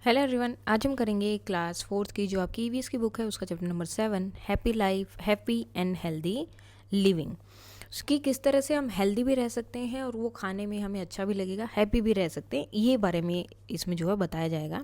Hello everyone, आज हम करेंगे क्लास फोर्थ की जो आपकी ईवीएस की बुक है उसका chapter number 7 happy life happy and healthy living. उसकी किस तरह से हम हेल्दी भी रह सकते हैं और वो खाने में हमें अच्छा भी लगेगा, हैप्पी भी रह सकते हैं, ये बारे में इसमें जो है बताया जाएगा।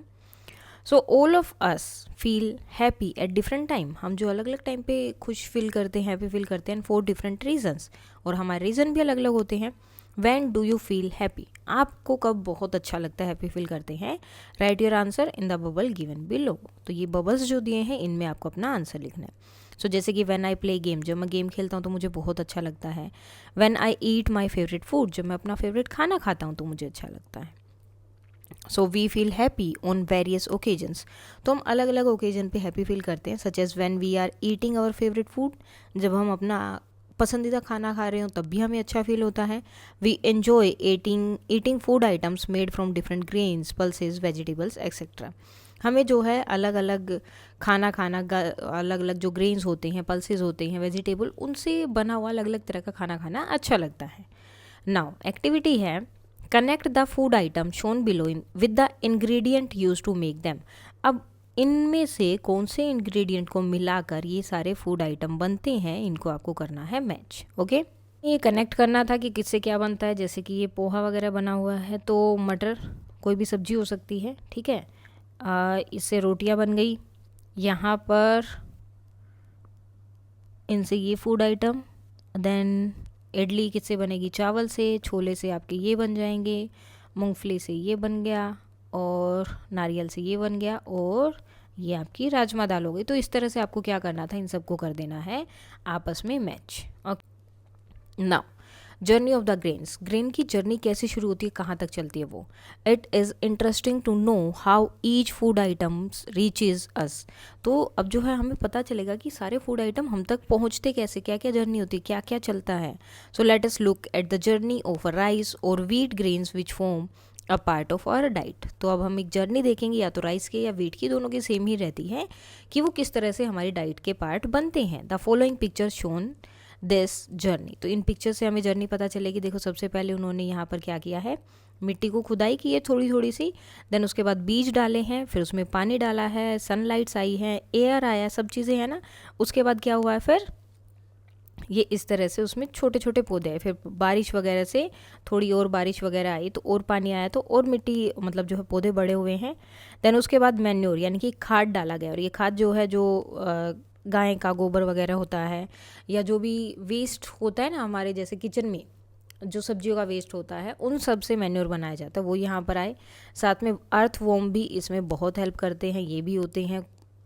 So all of us feel happy at different time. हम जो अलग अलग टाइम पे खुश फील करते हैं, हैप्पी फील करते हैं फॉर डिफरेंट रीजन्स, और हमारे रीज़न भी अलग अलग होते हैं। When do you feel happy? आपको कब बहुत अच्छा लगता है, हैप्पी फील करते हैं? Right your answer in the bubble given below. तो ये बबल्स जो दिए हैं इनमें आपको अपना आंसर लिखना है। सो जैसे कि व्हेन आई प्ले गेम, जब मैं गेम खेलता हूँ तो मुझे बहुत अच्छा लगता है। When I eat my favourite food, जब मैं अपना फेवरेट खाना खाता हूँ तो मुझे अच्छा लगता है। So we feel happy on various occasions, तो हम अलग अलग ओकेजन पे हैप्पी फील करते हैं। Such as when we are eating our favourite food, जब हम अपना पसंदीदा खाना खा रहे हो तब भी हमें अच्छा फील होता है। We enjoy eating food items made from different grains, pulses, vegetables etcetera. हमें जो है अलग अलग खाना खाना, अलग अलग जो ग्रेन्स होते हैं, पल्सेस होते हैं, वेजिटेबल, उनसे बना हुआ अलग अलग तरह का खाना खाना अच्छा लगता है। नाउ एक्टिविटी है connect the food item shown below in with the ingredient use to make them. अब इनमें से कौन से इंग्रेडिएंट को मिलाकर ये सारे फूड आइटम बनते हैं, इनको आपको करना है मैच। ओके, ये कनेक्ट करना था कि किससे क्या बनता है। जैसे कि ये पोहा वगैरह बना हुआ है तो मटर, कोई भी सब्जी हो सकती है, ठीक है। इससे रोटियां बन गई, यहाँ पर इनसे ये फूड आइटम। देन इडली किससे बनेगी? चावल से। छोले से आपके ये बन जाएंगे, मूंगफली से ये बन गया, और नारियल से ये बन गया, और ये आपकी राजमा दाल हो गई। तो इस तरह से आपको क्या करना था, इन सबको कर देना है आपस में match. Okay, now journey of the grains. Grain की जर्नी कैसे शुरू होती है, कहाँ तक चलती है वो। It is interesting to know how each food items reaches us. तो अब जो है हमें पता चलेगा कि सारे फूड आइटम हम तक पहुँचते कैसे, क्या क्या जर्नी होती है, क्या क्या चलता है। So let us look at the journey of a rice और wheat grains which form a part of our diet. तो अब हम एक जर्नी देखेंगे, या तो राइस के या व्हीट की, दोनों की सेम ही रहती है, कि वो किस तरह से हमारी डाइट के पार्ट बनते हैं। The following picture shown this journey. तो इन पिक्चर से हमें जर्नी पता चलेगी। देखो, सबसे पहले उन्होंने यहाँ पर क्या किया है, मिट्टी को खुदाई की है थोड़ी थोड़ी सी, देन उसके बाद बीज डाले हैं, फिर उसमें पानी डाला है, सनलाइट्स आई है, एयर आया, सब चीज़ें हैं ना। उसके बाद क्या हुआ है, फिर ये इस तरह से उसमें छोटे छोटे पौधे आए, फिर बारिश वगैरह से थोड़ी और बारिश वगैरह आई तो और पानी आया तो और मिट्टी, मतलब जो है पौधे बड़े हुए हैं। देन उसके बाद मैन्योर यानी कि खाद डाला गया, और ये खाद जो है जो गाय का गोबर वगैरह होता है, या जो भी वेस्ट होता है ना हमारे जैसे किचन में जो सब्जियों का वेस्ट होता है, उन सब से मैन्योर बनाया जाता है, वो यहाँ पर आए। साथ में अर्थ वॉर्म भी इसमें बहुत हेल्प करते हैं, ये भी होते हैं।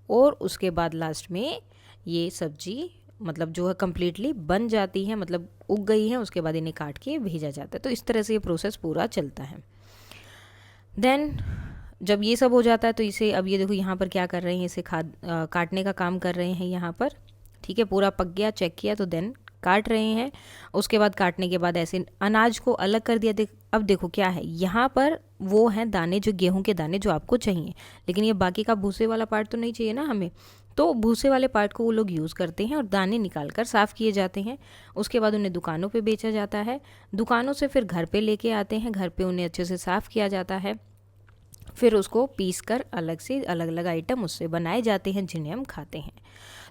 और उसके बाद लास्ट में ये सब्जी मतलब जो है कम्प्लीटली बन जाती है, मतलब उग गई है, उसके बाद इन्हें काट के भेजा जाता है। तो इस तरह से ये प्रोसेस पूरा चलता है। देन जब ये सब हो जाता है तो इसे, अब ये देखो यहाँ पर क्या कर रहे हैं, इसे काटने का काम कर रहे हैं यहाँ पर, ठीक है। पूरा पक गया, चेक किया, तो देन काट रहे हैं। उसके बाद काटने के बाद ऐसे अनाज को अलग कर दिया। अब देखो क्या है यहाँ पर, वो हैं दाने, जो गेहूं के दाने जो आपको चाहिए, लेकिन ये बाकी का भूसे वाला पार्ट तो नहीं चाहिए ना हमें। तो भूसे वाले पार्ट को वो लोग यूज़ करते हैं और दाने निकाल कर साफ़ किए जाते हैं। उसके बाद उन्हें दुकानों पे बेचा जाता है, दुकानों से फिर घर पे लेके आते हैं, घर पे उन्हें अच्छे से साफ़ किया जाता है, फिर उसको पीस कर अलग से अलग अलग आइटम उससे बनाए जाते हैं जिन्हें हम खाते हैं।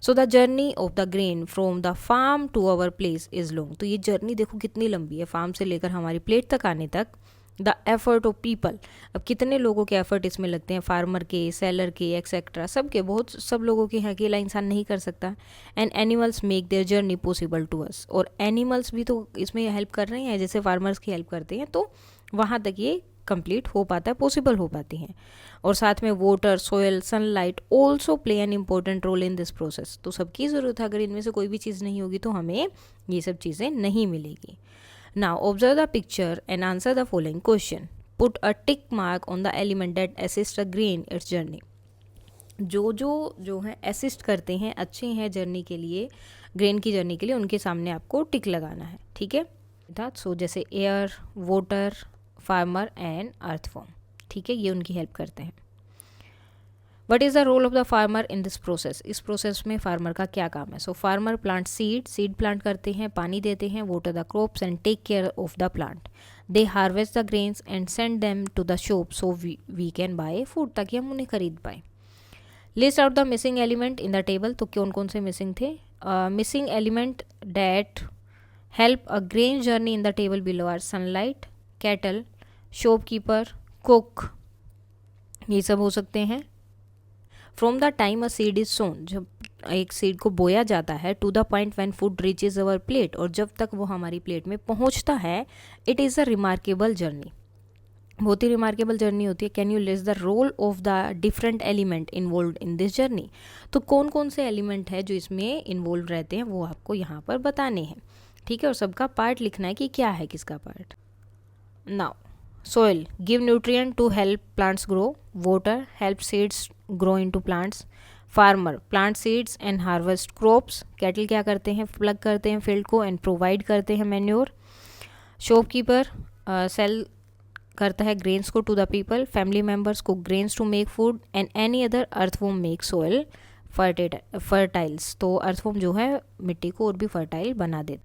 So the journey of the grain from the farm to our place is long. तो ये जर्नी देखो कितनी लंबी है, फार्म से लेकर हमारी प्लेट तक आने तक। द एफर्ट ऑफ पीपल, अब कितने लोगों के एफर्ट इसमें लगते हैं, फार्मर के, सेलर के, एक्सेट्रा, सबके, बहुत सब लोगों के, अकेला इंसान नहीं कर सकता। And animals make their journey possible to us, और एनिमल्स भी तो इसमें हेल्प कर रहे हैं, जैसे फार्मर्स की हेल्प करते हैं, तो वहाँ तक ये कंप्लीट हो पाता है, पॉसिबल हो पाती हैं। और साथ में water, soil, sunlight also play an important role in this process. तो सबकी ज़रूरत है, अगर इनमें से कोई भी चीज़ नहीं होगी तो हमें ये सब चीज़ें नहीं मिलेगी। Now observe the picture and answer the following question. Put a tick mark on the element that assist a grain it's journey. जो है असिस्ट करते हैं, अच्छे हैं जर्नी के लिए, ग्रेन की जर्नी के लिए, उनके सामने आपको टिक लगाना है, ठीक है। सो जैसे air, water, farmer and earthworm, ठीक है, ये उनकी हेल्प करते हैं। What is the role of the farmer in this process. इस प्रोसेस में फार्मर का क्या काम है। So farmer plant seed plant करते हैं, पानी देते हैं, water the crops and take care of the plant. They harvest the grains and send them to the shop so we can buy food, ताकि हम उन्हें खरीद पाए. List out the missing element in the table. तो कौन कौन से missing थे? Missing element that help a grain journey in the table below are sunlight, cattle, shopkeeper, cook, ये सब हो सकते हैं. From the time a seed is sown, जब एक सीड को बोया जाता है, to the point when food reaches our plate, और जब तक वो हमारी प्लेट में पहुंचता है, it is a remarkable journey. बहुत ही रिमार्केबल जर्नी होती है. Can you list the role of the different element involve in this journey. तो कौन कौन से एलिमेंट है जो इसमें इन्वॉल्व रहते हैं वो आपको यहाँ पर बताने हैं. ठीक है, और सबका पार्ट लिखना है कि क्या है किसका part. Now soil give nutrient to help plants grow, water help seeds grow into plants, farmer plant seeds and harvest crops, cattle क्या करते हैं, प्लग करते हैं फील्ड को एंड प्रोवाइड करते हैं मैन्योर, शॉपकीपर सेल करता है ग्रेन्स को to the people, family members को grains to make food and any other earthworm make soil fertiles. तो अर्थवॉर्म जो है मिट्टी को और भी फर्टाइल बना दे.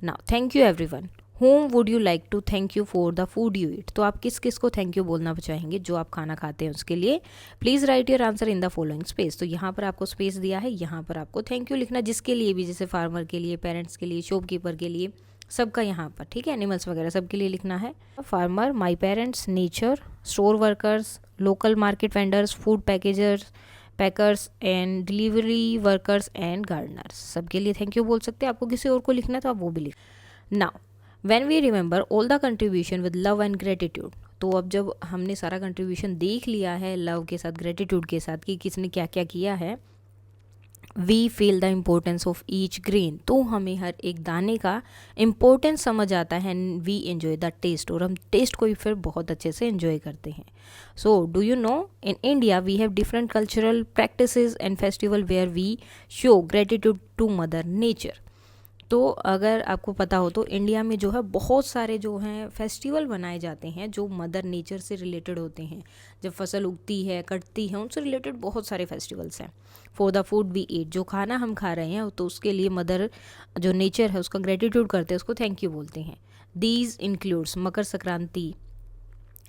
Now thank you everyone. Whom would you like to thank you for the food you eat. तो आप किस किस को थैंक यू बोलना चाहेंगे जो आप खाना खाते हैं उसके लिए. Please write your answer in the following space. तो यहाँ पर आपको स्पेस दिया है, यहाँ पर आपको थैंक यू लिखना, जिसके लिए भी, जैसे फार्मर के लिए, पेरेंट्स के लिए, शॉपकीपर के लिए, सबका यहाँ पर. ठीक है, एनिमल्स वगैरह सबके लिए लिखना है. Farmer, my parents, nature, store workers, local market vendors, food packers and delivery workers and Gardner's, सबके लिए थैंक यू बोल सकते हैं. आपको किसी और को लिखना है तो आप वो भी लिख. Now when we remember all the contribution with love and gratitude. तो अब जब हमने सारा कंट्रीब्यूशन देख लिया है लव के साथ, ग्रेटिट्यूड के साथ, कि किसने क्या क्या किया है, we feel the importance of each grain. तो हमें हर एक दाने का इम्पोर्टेंस समझ आता है and we enjoy the taste, और हम टेस्ट को भी फिर बहुत अच्छे से एंजॉय करते हैं. So do you know in India we have different cultural practices and festival where we show gratitude to mother nature. तो अगर आपको पता हो तो इंडिया में जो है बहुत सारे जो हैं फेस्टिवल बनाए जाते हैं जो मदर नेचर से रिलेटेड होते हैं. जब फसल उगती है, कटती है, उनसे रिलेटेड बहुत सारे फेस्टिवल्स हैं. For the food we eat, जो खाना हम खा रहे हैं तो उसके लिए मदर जो नेचर है उसका ग्रेटिट्यूड करते हैं, उसको थैंक यू बोलते हैं. दीज इंक्लूड्स मकर संक्रांति,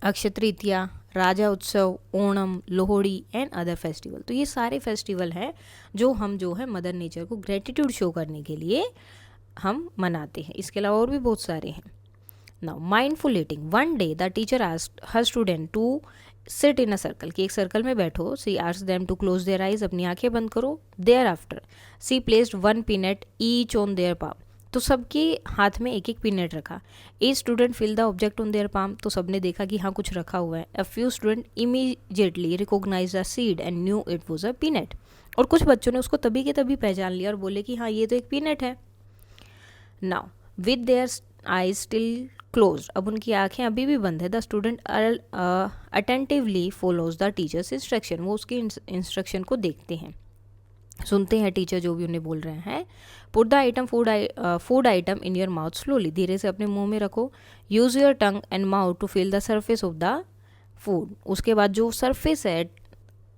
अक्षय तृतीया, राजा उत्सव, Onam, Lohri and other festival. तो ये सारे फेस्टिवल हैं जो हम जो है मदर नेचर को ग्रेटिट्यूड शो करने के लिए हम मनाते हैं. इसके अलावा और भी बहुत सारे हैं. Now mindful eating. One day the teacher asked her student to sit in a circle, कि एक सर्कल में बैठो. She asked them to close their eyes, अपनी आंखें बंद करो. Thereafter she placed one peanut each on their palm. तो सबके हाथ में एक एक पीनट रखा. A student feel the object on their palm. तो सबने देखा कि हाँ कुछ रखा हुआ है. अ few student immediately recognise the seed and knew it was a peanut. और कुछ बच्चों ने उसको तभी के तभी पहचान लिया और बोले कि हाँ ये तो एक पीनट है. Now with their eyes still close, अब उनकी आंखें अभी भी बंद है. The student attentively follows the teachers instruction. वो उसके इंस्ट्रक्शन को देखते हैं, सुनते हैं टीचर जो भी उन्हें बोल रहे हैं. Put the item food item in your mouth slowly, धीरे से अपने मुंह में रखो. Use your tongue and mouth to feel the surface of the food. उसके बाद जो सरफेस है,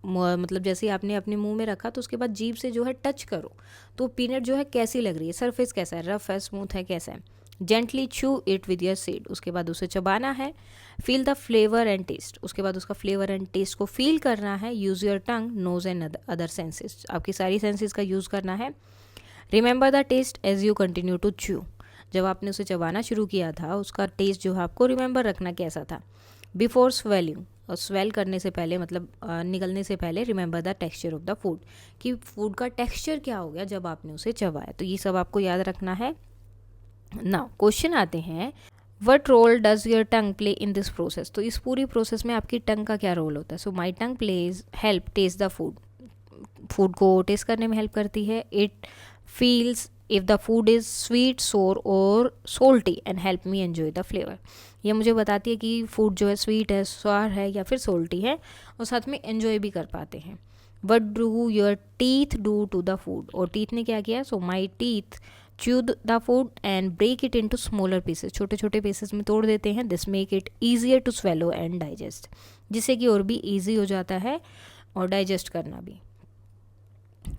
मतलब जैसे आपने अपने मुंह में रखा तो उसके बाद जीभ से जो है टच करो तो पीनट जो है कैसी लग रही है, सरफेस कैसा है, रफ है, स्मूथ है, कैसा है. Gently chew it with your seed. उसके बाद उसे चबाना है. Feel the flavour and taste. उसके बाद उसका फ्लेवर एंड टेस्ट को फील करना है. Use your tongue, nose and other senses. आपकी सारी सेंसेस का यूज़ करना है. Remember the taste as you continue to chew. जब आपने उसे चबाना शुरू किया था उसका टेस्ट जो है आपको रिमेंबर रखना कैसा था. बिफोर स्वेलिंग, और स्वेल करने से पहले मतलब निकलने से पहले remember the texture of the food, कि फूड का टेक्सचर क्या हो गया जब आपने उसे चबाया. तो ये सब आपको याद रखना है. नाउ क्वेश्चन आते हैं. What role does your tongue play in this process. तो इस पूरी प्रोसेस में आपकी टंग का क्या रोल होता है. So my tongue plays help taste the food. Food को टेस्ट करने में हेल्प करती है. It feels if the food is sweet, sour और salty and help me enjoy the flavour. ये मुझे बताती है कि फूड जो है स्वीट है, स्वार है या फिर सोल्टी है, और साथ में एन्जॉय भी कर पाते हैं. What do your teeth do to the food. और टीथ ने क्या किया. So my teeth chew the food and break it into smaller pieces. छोटे छोटे पीसेस में तोड़ देते हैं. This make it easier to swallow and digest, जिससे कि और भी ईजी हो जाता है और डाइजेस्ट करना भी.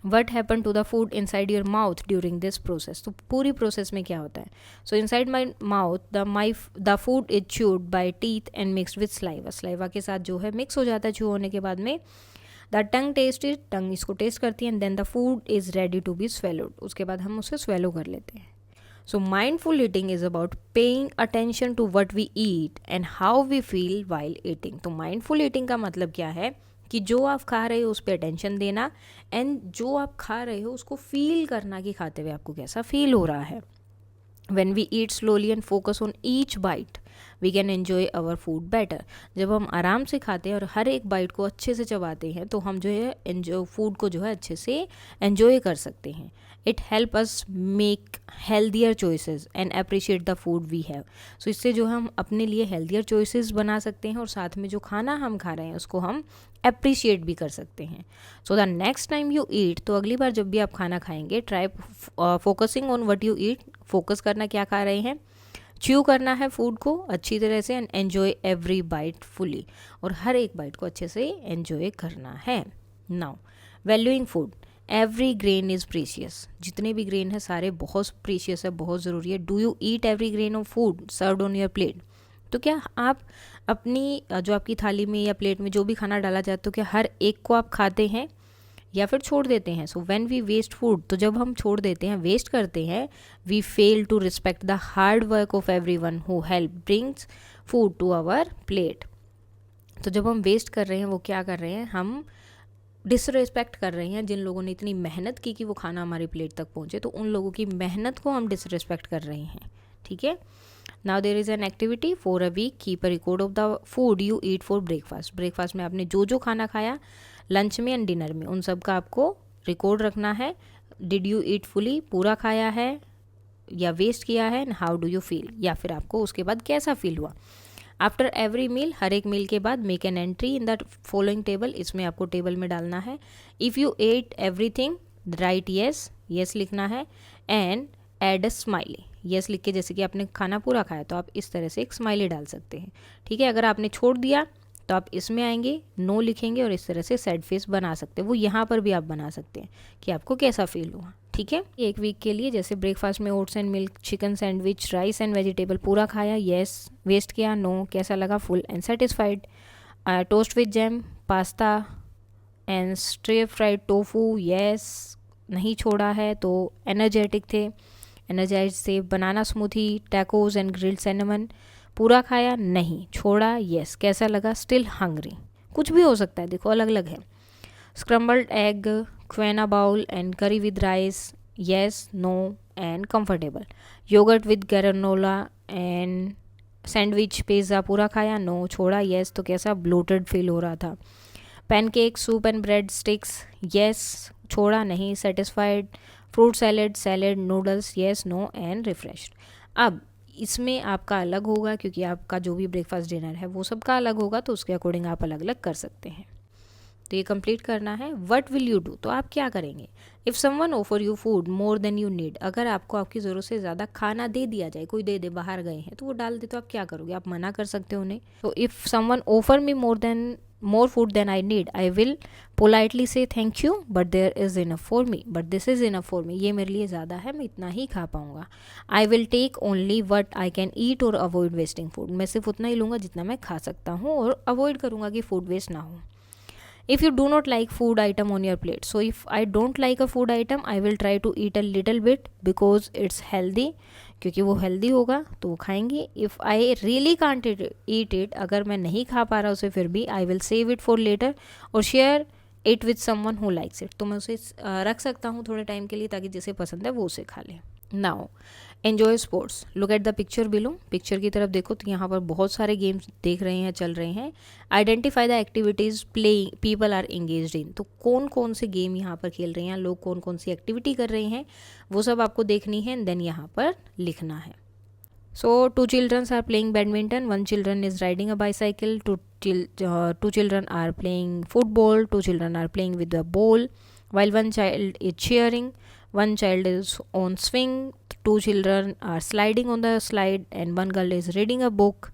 What happen to the food inside your mouth during this process. तो पूरी प्रोसेस में क्या होता है? So inside my mouth the food is chewed by teeth and mixed with saliva. Saliva के साथ जो है मिक्स हो जाता है च्यू होने के बाद में। The tongue taste is, tongue इसको टेस्ट करती है, and then the food is ready to be swallowed. उसके बाद हम उसे स्वेलो कर लेते हैं। So mindful eating is about paying attention to what we eat and how we feel while eating. तो माइंडफुल ईटिंग का मतलब क्या है कि जो आप खा रहे हो उस पर अटेंशन देना, एंड जो आप खा रहे हो उसको फील करना कि खाते हुए आपको कैसा फील हो रहा है। When we eat slowly and focus on each bite, we can enjoy our food better. जब हम आराम से खाते हैं और हर एक बाइट को अच्छे से चबाते हैं तो हम जो है एंजॉय फूड को जो है अच्छे से एंजॉय कर सकते हैं। It help us make healthier choices and appreciate the food we have. So इससे जो हम अपने लिए हेल्दियर चॉइसेस बना सकते हैं और साथ में जो खाना हम खा रहे हैं उसको हम अप्रिशिएट भी कर सकते हैं। So the next time you eat, तो अगली बार जब भी आप खाना खाएंगे, try focusing on what you eat. Focus करना क्या खा रहे हैं, च्यू करना है फूड को अच्छी तरह से, and enjoy every bite fully, और हर एक बाइट को अच्छे से एन्जॉय करना है। Now valuing food, every grain is precious. जितने भी ग्रेन है सारे बहुत प्रीशियस है, बहुत ज़रूरी है। Do you eat every grain of food served on your plate? तो क्या आप अपनी जो आपकी थाली में या प्लेट में जो भी खाना डाला जाए तो क्या हर एक को आप खाते हैं या फिर छोड़ देते हैं? So when we waste food, तो जब हम छोड़ देते हैं, वेस्ट करते हैं, we fail to respect the hard work of everyone who help brings food to our plate. तो जब हम वेस्ट कर रहे हैं वो क्या कर रहे हैं, हम डिसरिस्पेक्ट कर रहे हैं जिन लोगों ने इतनी मेहनत की कि वो खाना हमारी प्लेट तक पहुंचे, तो उन लोगों की मेहनत को हम डिसरिस्पेक्ट कर रहे हैं। ठीक है। Now there is an activity for a week, keep a record of the food you eat for breakfast. Breakfast में आपने जो जो खाना खाया, लंच में एंड डिनर में, उन सब का आपको रिकॉर्ड रखना है। डिड यू ईट फुली, पूरा खाया है या वेस्ट किया है, and how do you feel, या फिर आपको उसके बाद कैसा फील हुआ। आफ्टर एवरी मील, हर एक मील के बाद, make an entry in the following table. इसमें आपको टेबल में डालना है। If you ate everything, write yes, yes लिखना है, and add a smiley. Yes लिख के, जैसे कि आपने खाना पूरा खाया तो आप इस तरह से एक स्माइली डाल सकते हैं। ठीक है। अगर आपने छोड़ दिया तो आप इसमें आएंगे, नो लिखेंगे और इस तरह से सैड फेस बना सकते हैं। वो यहाँ पर भी आप बना सकते हैं कि आपको कैसा फील हुआ। ठीक है। एक वीक के लिए, जैसे ब्रेकफास्ट में oats and milk, chicken sandwich, rice and vegetable, पूरा खाया, येस, वेस्ट किया, नो, कैसा लगा, full and satisfied. Toast with jam, pasta and stray fried tofu, yes, नहीं छोड़ा है तो एनर्जेटिक थे, एनर्जाइज थे। बनाना smoothie, tacos and grilled cinnamon, पूरा खाया, नहीं, छोड़ा, येस, कैसा लगा, स्टिल हंग्री, कुछ भी हो सकता है, देखो अलग अलग है। Scrambled egg, quinoa bowl and curry with rice, yes, no and comfortable. Yogurt with granola and sandwich, pizza, पूरा खाया, नो, छोड़ा, येस, तो कैसा, ब्लोटेड फील हो रहा था। Pancake, soup and bread sticks, yes, छोड़ा, नहीं, satisfied. Fruit salad, salad, noodles, yes, no and refreshed. अब इसमें आपका अलग होगा क्योंकि आपका जो भी ब्रेकफास्ट डिनर है वो सबका अलग होगा, तो उसके अकॉर्डिंग आप अलग अलग कर सकते हैं। तो ये कंप्लीट करना है। व्हाट विल यू डू, तो आप क्या करेंगे। If someone offer you food more than you need, अगर आपको आपकी ज़रूरत से ज़्यादा खाना दे दिया जाए, कोई दे दे, बाहर गए हैं तो वो डाल दे, तो आप क्या करोगे, आप मना कर सकते हो उन्हें। तो if someone offer me more food than I need, I will politely say thank you, but there is enough for me, but this is enough for me, ये मेरे लिए ज़्यादा है, मैं इतना ही खा पाऊँगा। I will take only what I can eat or avoid wasting food, मैं सिर्फ उतना ही लूँगा जितना मैं खा सकता हूँ और अवॉइड करूँगा कि फूड वेस्ट ना हो। If you do not like food item on your plate, so if I don't like a food item, I will try to eat a little bit because it's healthy, क्योंकि वो healthy होगा तो वो खाएंगे। If I really can't eat it, अगर मैं नहीं खा पा रहा उसे फिर भी, I will save it for later और share it with someone who likes it, तो मैं उसे रख सकता हूँ थोड़े टाइम के लिए ताकि जिसे पसंद है वो उसे खा ले। Now enjoy sports, look at the picture below, picture की तरफ देखो तो यहाँ पर बहुत सारे गेम्स देख रहे हैं, चल रहे हैं। Identify the activities playing people are engaged in, तो कौन कौन से गेम यहाँ पर खेल रहे हैं, लोग कौन कौन सी एक्टिविटी कर रहे हैं, वो सब आपको देखनी है, देन यहाँ पर लिखना है। So 2 children are playing badminton, 1 children is riding a bicycle, 2 children are playing football, 2 children are playing with a ball, while 1 child is cheering, 1 child is on swing, 2 children are sliding on the slide, and 1 girl is reading a book,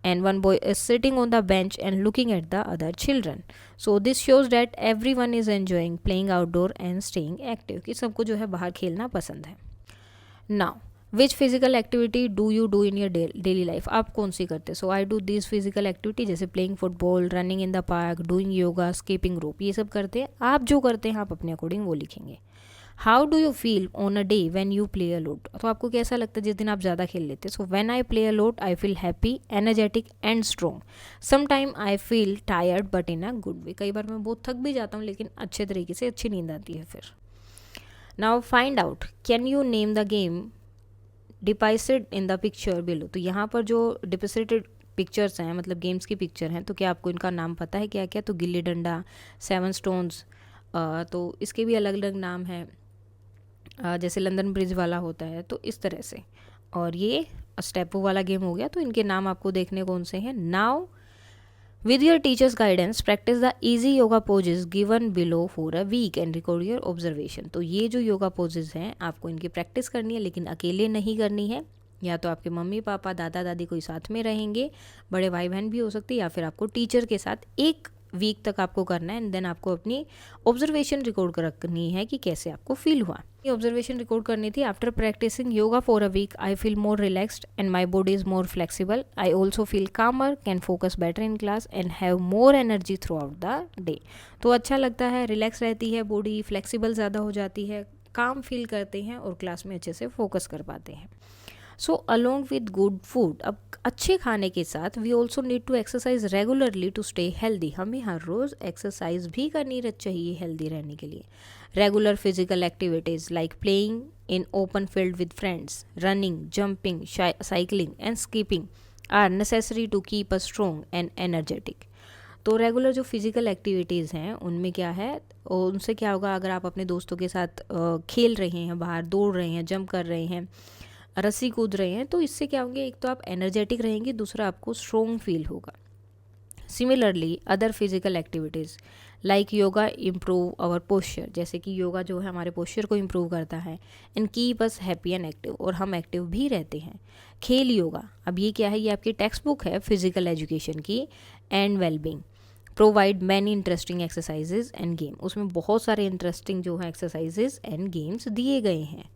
and one boy is sitting on the bench and looking at the other children. So this shows that everyone is enjoying playing outdoor and staying active, कि सबको जो है बाहर खेलना पसंद है. Now which physical activity do you do in your daily life, आप कौन सी करते हैं. So I do this physical activity, जैसे playing football, running in the park, doing yoga, skipping rope, ये सब करते हैं. आप जो करते हैं आप अपने अकॉर्डिंग वो लिखेंगे. How do you feel on a day when you play a lot, तो आपको कैसा लगता है जिस दिन आप ज़्यादा खेल लेते हैं. So when I play a lot I feel happy, energetic and strong. Some time I feel tired but in a good way, कई बार मैं बहुत थक भी जाता हूँ लेकिन अच्छे तरीके से, अच्छी नींद आती है फिर. Now find out, can you name the game depicted in the picture below. तो यहाँ पर जो डिपिक्टेड पिक्चर्स हैं, मतलब गेम्स की पिक्चर हैं, तो क्या आपको इनका नाम पता है क्या क्या. तो गिल्ली डंडा, 7 स्टोन्स, तो इसके भी अलग अलग नाम हैं, जैसे लंदन ब्रिज वाला होता है, तो इस तरह से. और ये स्टेपो वाला गेम हो गया, तो इनके नाम आपको देखने कौन से हैं. Now with your teacher's guidance practice the easy yoga poses given below for a week and record your observation. तो ये जो योगा पोजेज हैं आपको इनकी प्रैक्टिस करनी है, लेकिन अकेले नहीं करनी है. या तो आपके मम्मी पापा, दादा दादी कोई साथ में रहेंगे, बड़े भाई बहन भी हो सकते हैं, या फिर आपको टीचर के साथ एक वीक तक आपको करना है. एंड देन आपको अपनी ऑब्जर्वेशन रिकॉर्ड करनी है कि कैसे आपको फील हुआ. ये ऑब्जर्वेशन रिकॉर्ड करनी थी. After practising yoga for a week I feel more relaxed and my body is more flexible. I also feel calmer, can focus better in class and have more energy throughout the day. तो अच्छा लगता है, relax रहती है body, flexible ज़्यादा हो जाती है, काम फील करते हैं और क्लास में अच्छे से फोकस कर पाते हैं. So along with good food, अब अच्छे खाने के साथ we also need to exercise regularly to stay healthy. हमें हर रोज़ एक्सरसाइज भी करनी चाहिए हेल्दी रहने के लिए. Regular physical activities like playing in open field with friends, running, jumping, cycling and skipping are necessary to keep a strong and energetic. तो regular जो फिजिकल एक्टिविटीज़ हैं उनमें क्या है, उनसे क्या होगा, अगर आप अपने दोस्तों के साथ खेल रहे हैं, बाहर दौड़ रहे हैं, जंप कर रहे हैं, रस्सी कूद रहे हैं, तो इससे क्या होंगे, एक तो आप एनर्जेटिक रहेंगे, दूसरा आपको स्ट्रॉन्ग फील होगा. Similarly other physical activities like yoga improve our posture, जैसे कि योगा जो है हमारे पोस्चर को इम्प्रूव करता है. And keep us happy and active, और हम एक्टिव भी रहते हैं. खेल योगा, अब ये क्या है, ये आपकी टेक्स्ट बुक है फिजिकल एजुकेशन की. And wellbeing provide many interesting exercises end game, उसमें बहुत सारे इंटरेस्टिंग जो है एक्सरसाइजेज एंड गेम्स दिए गए हैं.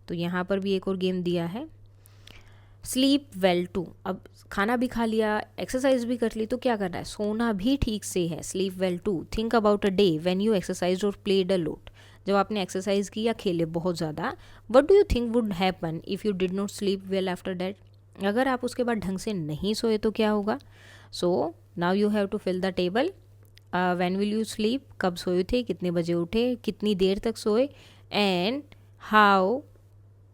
तो यहाँ पर भी एक और गेम दिया है. स्लीप वेल टू, अब खाना भी खा लिया, एक्सरसाइज भी कर ली, तो क्या करना है, सोना भी ठीक से है. Sleep well too. Think about a day when you exercise or played a lot, जब आपने एक्सरसाइज की या खेले बहुत ज़्यादा, what do you think would happen if you did not sleep well after that. अगर आप उसके बाद ढंग से नहीं सोए तो क्या होगा. So now you have to fill the table. When will you sleep, कब सोए थे, कितने बजे उठे, कितनी देर तक सोए, and how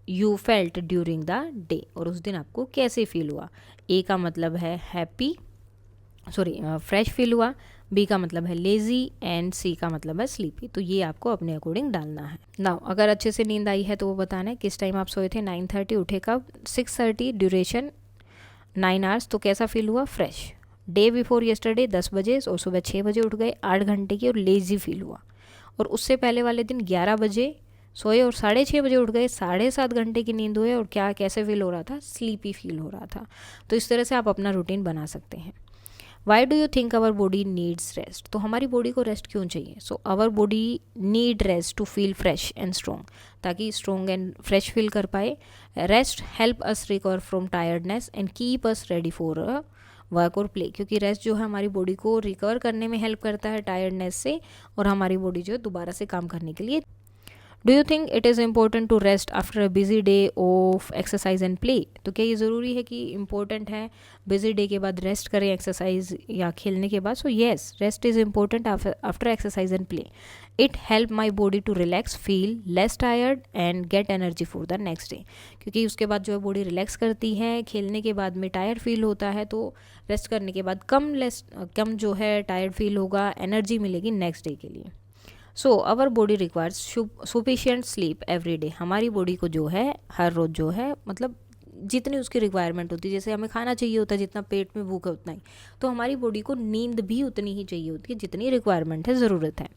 you felt during the day, और उस दिन आपको कैसे फील हुआ. ए का मतलब है हैप्पी, फ्रेश फील हुआ. बी का मतलब है लेज़ी एंड सी का मतलब है स्लीपी. तो ये आपको अपने अकॉर्डिंग डालना है. नाउ अगर अच्छे से नींद आई है तो वो बताना है किस टाइम आप सोए थे. 9:30 उठे कब, 6:30, ड्यूरेशन 9 आवर्स, तो कैसा फील हुआ, फ्रेश. डे बिफोर येस्टरडे 10 बजे और सुबह 6 बजे उठ गए, 8 घंटे की, और लेज़ी फील हुआ. और उससे पहले वाले दिन 11 बजे सोए और 6:30 बजे उठ गए, 7.5 घंटे की नींद हुए, और क्या कैसे फील हो रहा था, स्लीपी फील हो रहा था. तो इस तरह से आप अपना रूटीन बना सकते हैं. Why do you think our body needs rest, तो हमारी बॉडी को रेस्ट क्यों चाहिए. So our body need rest to feel fresh and strong, ताकि स्ट्रॉन्ग एंड फ्रेश फील कर पाए. Rest help us recover from tiredness and keep us ready for a work or play, क्योंकि rest जो है हमारी body को recover करने में हेल्प करता है टायर्डनेस से, और हमारी बॉडी जो है दोबारा से काम करने के लिए. Do you think it is important to rest after a busy day of exercise and play, तो क्या ये ज़रूरी है कि इम्पोर्टेंट है बिजी डे के बाद रेस्ट करें एक्सरसाइज या खेलने के बाद. So yes, rest is important after exercise and play. It help my body to relax, feel less tired and get energy for the next day, क्योंकि उसके बाद जो है बॉडी रिलैक्स करती है, खेलने के बाद में टायर्ड फील होता है, तो रेस्ट करने के बाद कम जो है टायर्ड फील होगा, एनर्जी मिलेगी नेक्स्ट डे के लिए. So our body requires sufficient sleep every day, हमारी बॉडी को जो है हर रोज़ जो है, मतलब जितनी उसकी रिक्वायरमेंट होती है, जैसे हमें खाना चाहिए होता है जितना पेट में भूख है उतना ही, तो हमारी बॉडी को नींद भी उतनी ही चाहिए होती है जितनी रिक्वायरमेंट है, ज़रूरत है.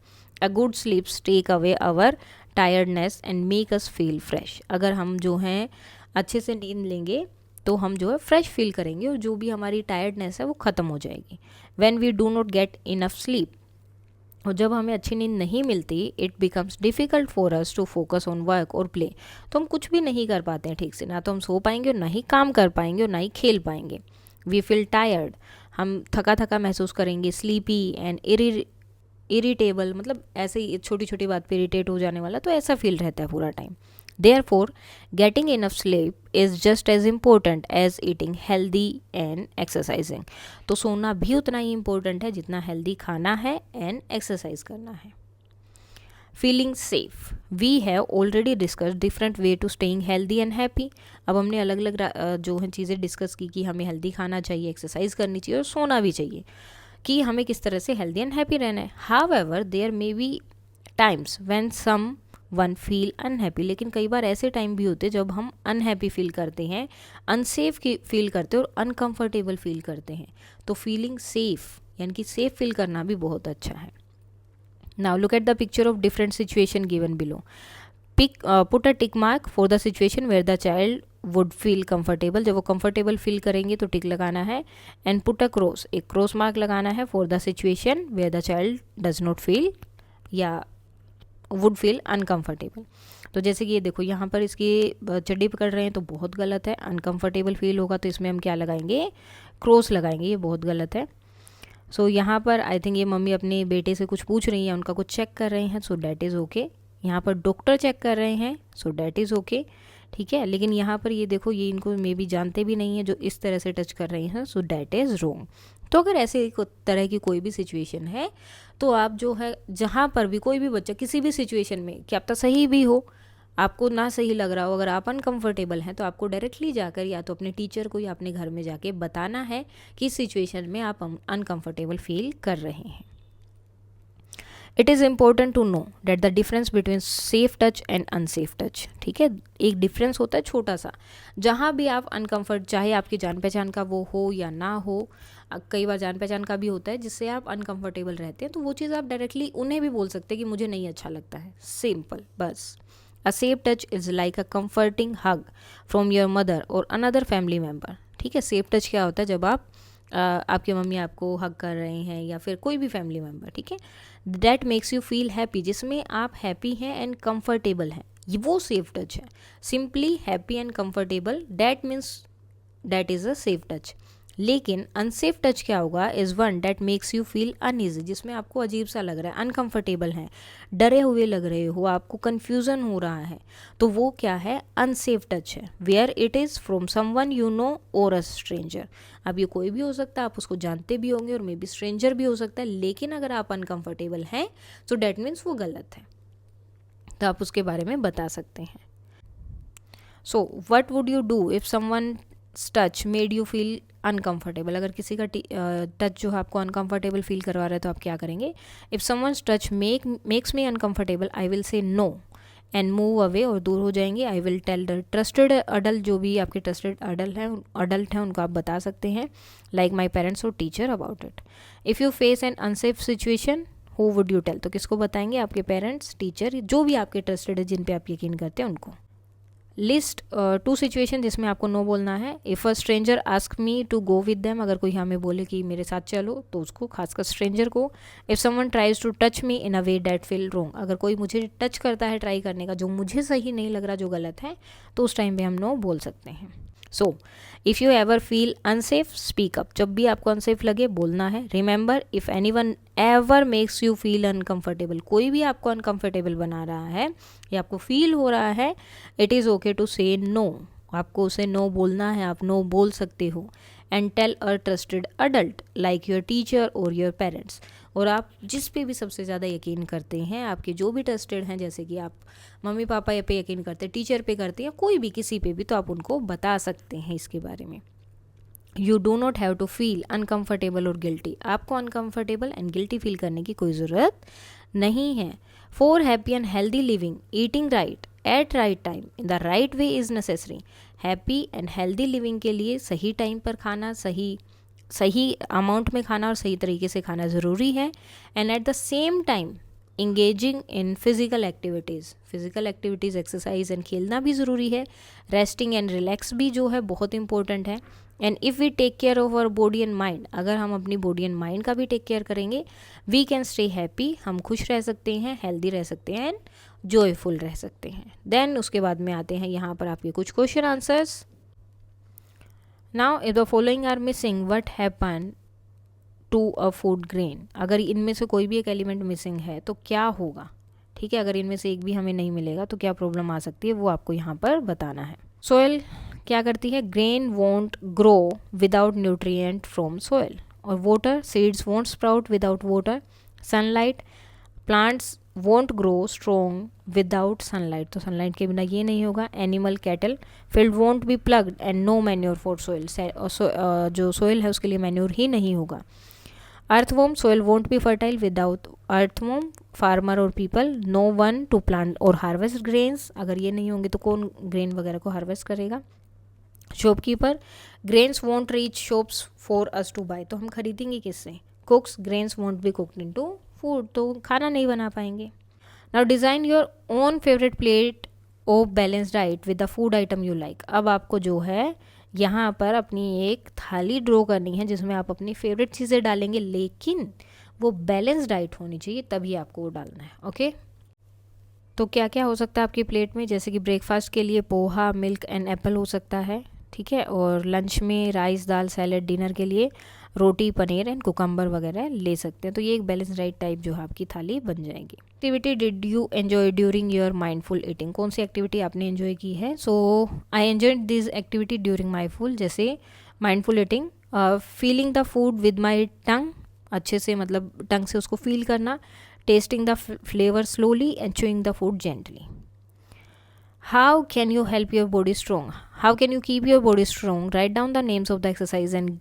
A good sleep take away our tiredness and make us feel fresh. अगर हम जो हैं अच्छे से नींद लेंगे तो हम जो है फ्रेश फील करेंगे और जो भी हमारी टायर्डनेस है वो ख़त्म हो जाएगी। When we do not get enough sleep, और जब हमें अच्छी नींद नहीं मिलती, it becomes difficult for us to focus on work or play, तो हम कुछ भी नहीं कर पाते हैं ठीक से, ना तो हम सो पाएंगे और ना ही काम कर पाएंगे और ना ही खेल पाएंगे। वी फील टायर्ड, हम थका थका महसूस करेंगे, स्लीपी एंड इरिटेबल, मतलब ऐसे ही छोटी छोटी बात पे इरिटेट हो जाने वाला, तो ऐसा फील रहता है पूरा time. Therefore, getting enough sleep is just as important as eating healthy and exercising. तो सोना भी उतना ही इम्पोर्टेंट है जितना हेल्दी खाना है एंड एक्सरसाइज करना है। Feeling safe, we have already discuss different way to staying healthy and happy. अब हमने अलग अलग जो है चीज़ें डिस्कस की कि हमें हेल्दी खाना चाहिए, एक्सरसाइज करनी चाहिए और सोना भी चाहिए, कि हमें किस तरह से हेल्दी एंड हैप्पी रहना है। However there may be times when someone feel unhappy, लेकिन कई बार ऐसे टाइम भी होते हैं जब हम अनहैप्पी फील करते हैं, अनसेफ फील करते हैं और अनकंफर्टेबल फील करते हैं। तो फीलिंग सेफ यानी कि सेफ फील करना भी बहुत अच्छा है। Now look at the picture of different situation given below. Put a tick mark for the situation where the child would feel comfortable, जब वो कंफर्टेबल फील करेंगे तो टिक लगाना है, एंड पुट अ क्रॉस, एक क्रॉस मार्क लगाना है for the situation where the child does not feel या वुड फील अनकम्फर्टेबल। तो जैसे कि ये देखो यहाँ पर इसकी चड्डी पकड़ रहे हैं तो बहुत गलत है, अनकम्फर्टेबल फील होगा तो इसमें हम क्या लगाएंगे, क्रॉस लगाएंगे, ये बहुत गलत है। सो यहाँ पर आई थिंक ये मम्मी अपने बेटे से कुछ पूछ रही हैं, उनका कुछ चेक कर रहे हैं, सो डैट इज़ ओके। यहाँ पर डॉक्टर चेक कर रहे हैं, सो डैट इज़ ओके, ठीक है। लेकिन यहाँ पर ये देखो, ये इनको मे बी जानते भी नहीं है जो इस तरह से टच कर रही हैं, सो डैट इज़ रॉन्ग। तो अगर ऐसे तरह की कोई भी सिचुएशन है तो आप जो है जहाँ पर भी कोई भी बच्चा किसी भी सिचुएशन में, क्या पता सही भी हो, आपको ना सही लग रहा हो, अगर आप अनकंफर्टेबल हैं तो आपको डायरेक्टली जाकर या तो अपने टीचर को या अपने घर में जाके बताना है कि इस सिचुएशन में आप अनकंफर्टेबल फील कर रहे हैं। It is important to know that the difference between safe touch and unsafe touch, ठीक है। एक डिफरेंस होता है छोटा सा, जहाँ भी आप अनकंफर्ट, चाहे आपकी जान पहचान का वो हो या ना हो, कई बार जान पहचान का भी होता है जिससे आप अनकंफर्टेबल रहते हैं, तो वो चीज़ आप डायरेक्टली उन्हें भी बोल सकते हैं कि मुझे नहीं अच्छा लगता है, सिंपल, बस। A safe touch is like a comforting hug from your mother और अनदर फैमिली मेम्बर, ठीक है। सेफ टच क्या होता है, जब आप आपकी मम्मी आपको हग कर रहे हैं या फिर कोई भी फैमिली मेम्बर, ठीक है, that makes you feel happy, जिसमें आप हैप्पी हैं एंड कंफर्टेबल हैं, ये वो सेफ टच है। Simply happy and comfortable, that means that is a safe touch. लेकिन अनसेफ टच क्या होगा, is one that makes you feel uneasy, जिसमें आपको अजीब सा लग रहा है, अनकंफर्टेबल है, डरे हुए लग रहे हो, आपको कन्फ्यूज़न हो रहा है, तो वो क्या है, अनसेफ टच है। Where it is from someone you know or a stranger, अब ये कोई भी हो सकता है, आप उसको जानते भी होंगे और मे बी स्ट्रेंजर भी हो सकता है, लेकिन अगर आप अनकंफर्टेबल हैं तो डैट मीन्स वो गलत है, तो आप उसके बारे में बता सकते हैं। So what would you do if someone touch made you feel uncomfortable, अगर किसी का टच जो है आपको अनकंफर्टेबल फील करवा रहा है तो आप क्या करेंगे। If someone's touch makes me uncomfortable, I will say no and move away, और दूर हो जाएंगे। I will tell the trusted adult, जो भी आपके ट्रस्टेड अडल्ट हैं उनको आप बता सकते हैं, like my parents or teacher about it. If you face an unsafe situation who would you tell, तो किसको बताएंगे, आपके पेरेंट्स, टीचर, जो भी आपके ट्रस्टेड है, जिन पे आप यकीन करते हैं उनको। लिस्ट 2 सिचुएशन जिसमें आपको नो बोलना है। If a stranger ask me to go with them, अगर कोई हमें बोले कि मेरे साथ चलो, तो उसको, खासकर स्ट्रेंजर को। If someone tries to touch me in a way that feel wrong, अगर कोई मुझे टच करता है ट्राई करने का, जो मुझे सही नहीं लग रहा, जो गलत है, तो उस टाइम पे हम नो बोल सकते हैं। So if you ever feel unsafe speak up, जब भी आपको अनसेफ लगे बोलना है। Remember if anyone ever makes you feel uncomfortable, कोई भी आपको अनकंफर्टेबल बना रहा है या आपको फील हो रहा है, इट इज़ ओके टू से नो, आपको उसे नो बोलना है, आप नो बोल सकते हो। And tell a trusted adult like your teacher or your parents, और आप जिस पे भी सबसे ज़्यादा यकीन करते हैं, आपके जो भी ट्रस्टेड हैं, जैसे कि आप मम्मी पापा पे यकीन करते हैं, टीचर पे करते हैं, कोई भी किसी पे भी, तो आप उनको बता सकते हैं इसके बारे में। You do not have to feel uncomfortable or guilty, आपको अनकम्फर्टेबल एंड गिल्टी फील करने की कोई ज़रूरत नहीं है। For happy and healthy living eating right at right time in the right way is necessary, happy and healthy living के लिए सही टाइम पर खाना, सही अमाउंट में खाना और सही तरीके से खाना ज़रूरी है। And at the same time engaging in physical activities exercise and खेलना भी ज़रूरी है, रेस्टिंग एंड रिलैक्स भी जो है बहुत इंपॉर्टेंट है। And if we take care of our body and mind, अगर हम अपनी बॉडी एंड माइंड का भी टेक केयर करेंगे, वी कैन स्टे हैप्पी, हम खुश रह सकते हैं, हेल्दी रह सकते हैं एंड जॉयफुल रह सकते हैं। देन उसके बाद में आते हैं यहाँ पर आपके कुछ question answers. Now if the following are missing what happen to a food grain, अगर इनमें से कोई भी एक एलिमेंट मिसिंग है तो क्या होगा, ठीक है, अगर इनमें से एक भी हमें नहीं मिलेगा तो क्या प्रॉब्लम आ सकती है, वो आपको यहाँ पर बताना है। सोयल क्या करती है, grain won't grow without nutrient from soil, और water, seeds won't sprout without water, sunlight, plants won't grow strong without sunlight, तो सनलाइट के बिना ये नहीं होगा, animal, cattle, field won't be ploughed and no manure for soil, जो soil है उसके लिए मैन्योर ही नहीं होगा, earthworm, soil won't be fertile without earthworm, farmer और people, no one to plant और हार्वेस्ट ग्रेन्स, अगर ये नहीं होंगे तो कौन ग्रेन वगैरह को हार्वेस्ट करेगा, shopkeeper, grains won't reach shops for us to buy, तो हम खरीदेंगे किससे, cooks, grains won't be cooked into food, तो खाना नहीं बना पाएंगे। Now design your own favourite plate of balance diet with the food item you like, अब आपको जो है यहाँ पर अपनी एक थाली ड्रॉ करनी है जिसमें आप अपनी फेवरेट चीज़ें डालेंगे, लेकिन वो बैलेंस डाइट होनी चाहिए, तभी आपको वो डालना है। ओके, तो क्या क्या हो सकता है आपकी प्लेट में, जैसे कि ब्रेकफास्ट के लिए पोहा, मिल्क एंड एप्पल हो सकता है, ठीक है, और लंच में राइस, दाल, सैलेड, डिनर के लिए रोटी, पनीर एंड कुकम्बर वगैरह ले सकते हैं, तो ये एक बैलेंस डाइट टाइप जो है आपकी थाली बन जाएगी। Activity did you enjoy during your mindful eating, कौन सी एक्टिविटी आपने एंजॉय की है, so I enjoyed this activity during mindful, जैसे mindful eating, feeling the food with my tongue, अच्छे से मतलब टंग से उसको फील करना, tasting the flavour slowly and chewing the food gently. How can you help your body strong, how can you keep your body strong, write down the names of the exercise and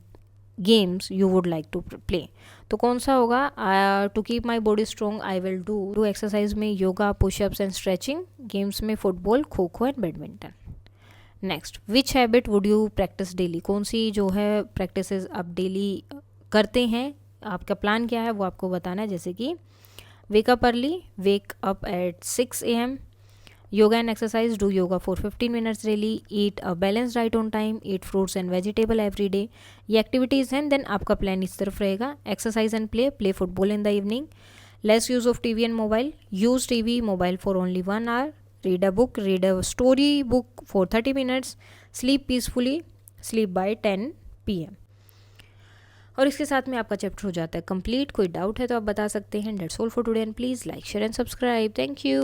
games you would like to play, तो कौन सा होगा, to keep my body strong I will do exercise में yoga, pushups and stretching, games में football, kho kho and badminton. Next, which habit would you practise daily, कौन सी जो है प्रैक्टिसेस आप डेली करते हैं, आपका प्लान क्या है वो आपको बताना है, जैसे कि wake up early, wake up at 6 AM, yoga and exercise, do yoga for 15 minutes daily, eat a balanced diet on time, eat fruits and vegetable every day, ये एक्टिविटीज़ हैं। देन आपका प्लान इस तरफ रहेगा, exercise and play football in the evening, less use of TV and mobile, use TV mobile for only 1 hour, read a book, read a story book for 30 minutes, sleep peacefully, sleep by 10 PM, और इसके साथ में आपका chapter हो जाता है complete. कोई doubt है तो आप बता सकते हैं। That's all for today and please like, share and subscribe. Thank you.